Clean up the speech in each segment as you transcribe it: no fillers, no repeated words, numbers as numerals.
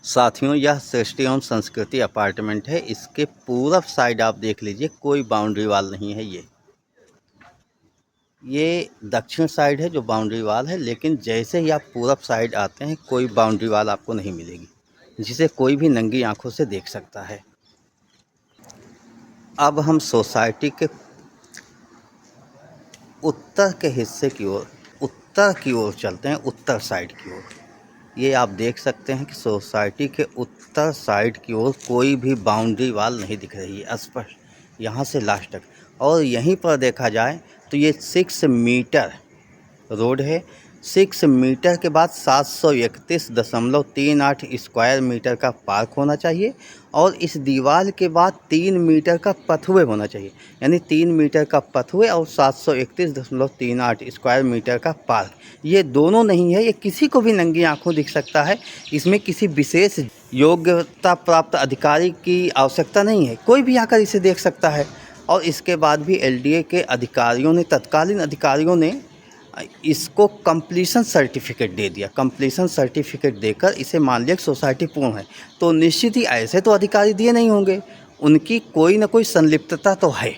साथियों, यह सृष्टि एवं संस्कृति अपार्टमेंट है। इसके पूरब साइड आप देख लीजिए, कोई बाउंड्री वाल नहीं है। ये दक्षिण साइड है जो बाउंड्री वाल है, लेकिन जैसे ही आप पूरब साइड आते हैं कोई बाउंड्री वाल आपको नहीं मिलेगी, जिसे कोई भी नंगी आंखों से देख सकता है। अब हम सोसाइटी के उत्तर के हिस्से की ओर, उत्तर की ओर चलते हैं, उत्तर साइड की ओर। ये आप देख सकते हैं कि सोसाइटी के उत्तर साइड की ओर कोई भी बाउंड्री वाल नहीं दिख रही है स्पष्ट, यहाँ से लास्ट तक। और यहीं पर देखा जाए तो ये 6 मीटर रोड है। 6 मीटर के बाद 731.38 स्क्वायर मीटर का पार्क होना चाहिए, और इस दीवार के बाद 3 मीटर का पथवे होना चाहिए। यानी 3 मीटर का पथवे और 731.38 स्क्वायर मीटर का पार्क, ये दोनों नहीं है। ये किसी को भी नंगी आंखों दिख सकता है। इसमें किसी विशेष योग्यता प्राप्त अधिकारी की आवश्यकता नहीं है, कोई भी आकर इसे देख सकता है। और इसके बाद भी एलडीए के अधिकारियों ने, तत्कालीन अधिकारियों ने इसको कंप्लीशन सर्टिफिकेट दे दिया। कंप्लीशन सर्टिफिकेट देकर इसे मान लिया कि सोसाइटी पूर्ण है। तो निश्चित ही ऐसे तो अधिकारी दिए नहीं होंगे, उनकी कोई ना कोई संलिप्तता तो है।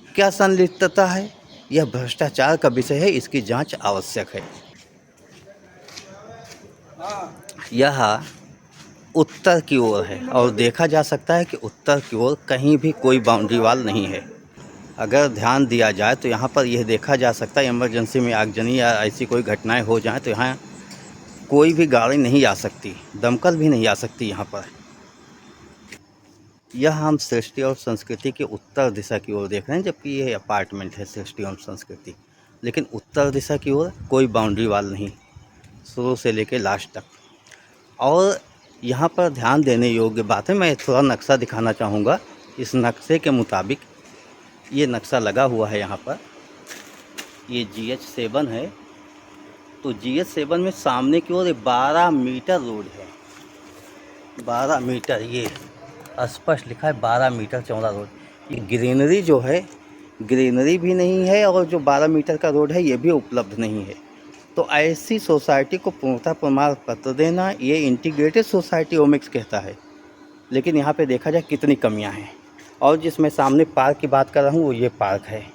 क्या संलिप्तता है? यह भ्रष्टाचार का विषय है, इसकी जांच आवश्यक है। यह उत्तर की ओर है और देखा जा सकता है कि उत्तर की ओर कहीं भी कोई बाउंड्री वाल नहीं है। अगर ध्यान दिया जाए तो यहाँ पर यह देखा जा सकता है, इमरजेंसी में आगजनी या ऐसी कोई घटनाएं हो जाएं तो यहाँ कोई भी गाड़ी नहीं आ सकती, दमकल भी नहीं आ सकती यहाँ पर। यह हम सृष्टि और संस्कृति के उत्तर दिशा की ओर देख रहे हैं, जबकि यह अपार्टमेंट है सृष्टि और संस्कृति। लेकिन उत्तर दिशा की ओर कोई बाउंड्री वाल नहीं, शुरू से लेकर लास्ट तक। और यहाँ पर ध्यान देने योग्य बात है, मैं थोड़ा नक्शा दिखाना चाहूँगा। इस नक्शे के मुताबिक ये नक्शा लगा हुआ है यहाँ पर, ये GH7 है। तो GH7 में सामने की ओर 12 मीटर रोड है। 12 मीटर, ये स्पष्ट लिखा है 12 मीटर चौड़ा रोड। ये ग्रीनरी जो है, ग्रीनरी भी नहीं है, और जो 12 मीटर का रोड है ये भी उपलब्ध नहीं है। तो ऐसी सोसाइटी को पूर्णता प्रमाण पत्र देना, ये इंटीग्रेटेड सोसाइटी ओमिक्स कहता है। लेकिन यहाँ पे देखा जाए कितनी कमियाँ हैं। और जिसमें सामने पार्क की बात कर रहा हूँ वो ये पार्क है।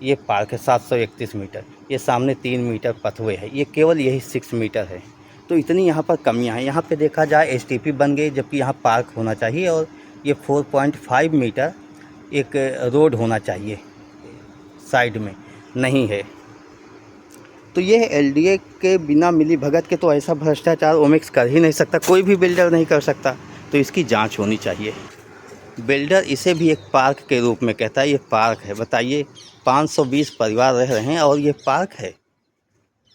ये पार्क है 731 मीटर। ये सामने 3 मीटर पथवे है, ये केवल यही 6 मीटर है। तो इतनी यहाँ पर कमियाँ हैं। यहाँ पे देखा जाए STP बन गई, जबकि यहाँ पार्क होना चाहिए। और ये 4.5 मीटर एक रोड होना चाहिए, साइड में नहीं है। तो ये LDA के बिना मिली भगत के तो ऐसा भ्रष्टाचार ओमिक्स कर ही नहीं सकता, कोई भी बिल्डर नहीं कर सकता। तो इसकी जांच होनी चाहिए। बिल्डर इसे भी एक पार्क के रूप में कहता है। ये पार्क है, बताइए, 520 परिवार रह रहे हैं और ये पार्क है।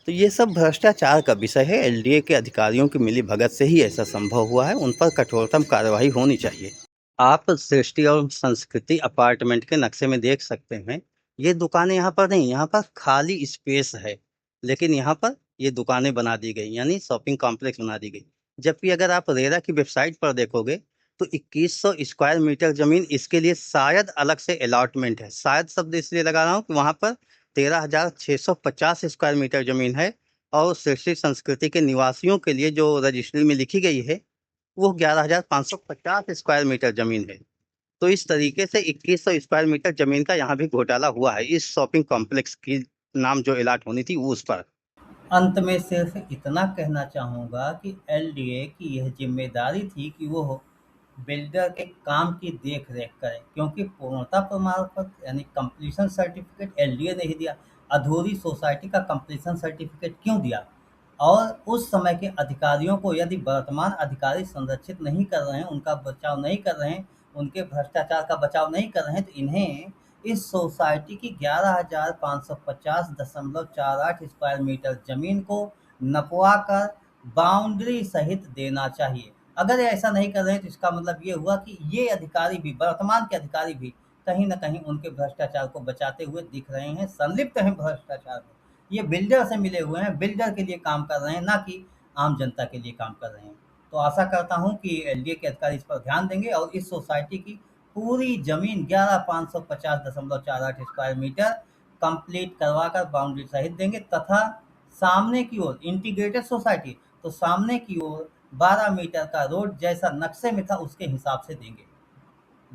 तो ये सब भ्रष्टाचार का विषय है। LDA के अधिकारियों की मिली भगत से ही ऐसा संभव हुआ है। उन पर कठोरतम कार्रवाई होनी चाहिए। आप सृष्टि और संस्कृति अपार्टमेंट के नक्शे में देख सकते हैं, ये दुकानें यहाँ पर नहीं, यहाँ पर खाली स्पेस है। लेकिन यहाँ पर ये दुकानें बना दी गई, यानी शॉपिंग कॉम्प्लेक्स बना दी गई। जबकि अगर आप रेरा की वेबसाइट पर देखोगे तो 2100 स्क्वायर मीटर ज़मीन इसके लिए शायद अलग से अलॉटमेंट है। शायद शब्द इसलिए लगा रहा हूँ कि वहाँ पर 13,650 स्क्वायर मीटर ज़मीन है, और सृष्टि संस्कृति के निवासियों के लिए जो रजिस्ट्री में लिखी गई है वो 11,550 स्क्वायर मीटर ज़मीन है। तो इस तरीके से 2100 स्क्वायर मीटर ज़मीन का यहाँ भी घोटाला हुआ है, इस शॉपिंग कॉम्प्लेक्स की नाम जो अलॉट होनी थी उस पर। अंत में सिर्फ इतना कहना चाहूँगा कि LDA की यह जिम्मेदारी थी कि वो बिल्डर के काम की देख रेख करें, क्योंकि पूर्णता प्रमाण पत्र यानी कंप्लीशन सर्टिफिकेट LDA ने ही दिया। अधूरी सोसाइटी का कंप्लीशन सर्टिफिकेट क्यों दिया? और उस समय के अधिकारियों को यदि वर्तमान अधिकारी संरक्षित नहीं कर रहे हैं, उनका बचाव नहीं कर रहे हैं, उनके भ्रष्टाचार का बचाव नहीं कर रहे हैं, तो इन्हें इस सोसाइटी की 11,550.48 स्क्वायर मीटर जमीन को नपवा कर बाउंड्री सहित देना चाहिए। अगर ये ऐसा नहीं कर रहे हैं तो इसका मतलब ये हुआ कि ये अधिकारी भी, वर्तमान के अधिकारी भी कहीं ना कहीं उनके भ्रष्टाचार को बचाते हुए दिख रहे हैं, संलिप्त हैं भ्रष्टाचार में। ये बिल्डर से मिले हुए हैं, बिल्डर के लिए काम कर रहे हैं, ना कि आम जनता के लिए काम कर रहे हैं। तो आशा करता हूं कि LDA के अधिकारी इस पर ध्यान देंगे और इस सोसाइटी की पूरी जमीन 11,550.48 स्क्वायर मीटर कंप्लीट करवाकर बाउंड्री सहित देंगे, तथा सामने की ओर इंटीग्रेटेड सोसाइटी, तो सामने की ओर 12 मीटर का रोड जैसा नक्शे में था उसके हिसाब से देंगे।